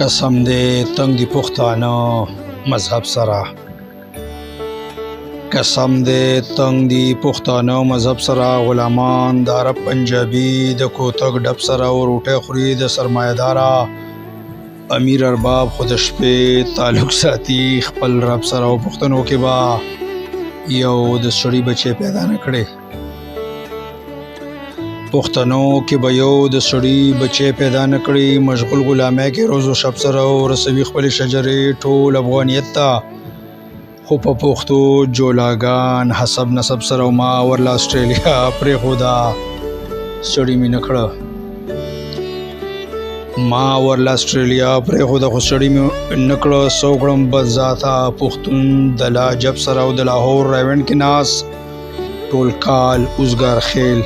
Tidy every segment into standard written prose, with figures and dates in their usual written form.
قسم دې تنگ دی پښتانه مذهب سره، قسم دې تنگ دی پښتانه مذهب سره. غلامان د عرب پنجابي د کوتک ډب سره او روټۍ خوري د سرمایه‌داره امیر ارباب خو د شپې تعلق ساتي خپل رب سره. او پښتنو کې به یو د سړي بچی پیدا نه کړي، پښتنو کې به یو د سړي بچی پیدا نه کړي. مشغول غلامۍ کې روز و شب سره او رسوي خپلې شجرې ټول افغانیت ته، خو په پښتو جولاګان حسب نسب سره. او ما ورله اسټرالیا پرېښوده سړي مې نه کړه، ما ورله اسټرالیا پرېښوده خو سړي مې نه کړه. څه وکړم بس ذاته پښتون د لاجب سره. او د لاهور رایونډ کې ناست ټول کال اوزګار خیل،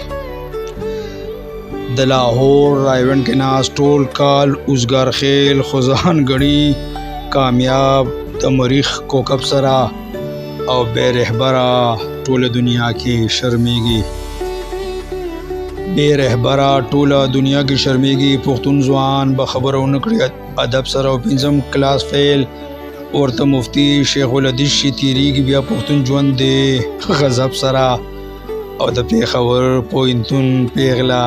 د لاهور رایونډ کې ناست ټول کال اوزګار خیل. خو ځان ګڼي کامیاب د مریخ کوکب سره، او بې رهبره ټوله دنیا کې شرمېږي، بې رهبره ټوله دنیا کې شرمېږي. پښتون ځوان به خبره ونه کړي ادب سره. او پنځم کلاس فیل ورته مفتی شیخ الحدیث شي تیریږي بیا پښتون ژوند دی غضب سره. او د پېښور پوهنتون پیغله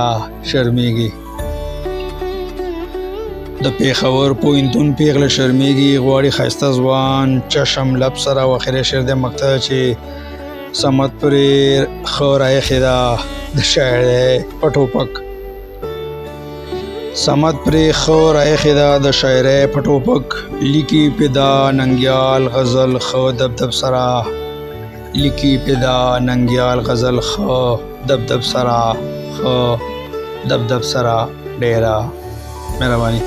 شرمېږي، د پېښور پوهنتون پیغله شرمېږي. غواړي ښایسته ځوان چشم لب سره. او اخري شعر د مقطع چې سمت پرې ښه راایښې ده د شاعرۍ په ټوپک، سمت پرې ښه راایښې ده د شاعرۍ په ټوپک. لیکي پیدا ننګیال غزل ښه دبدب سره، لیکي پیدا ننګیال غزل ښه دبدب سره، ښه دبدب سره. ډېره مهرباني.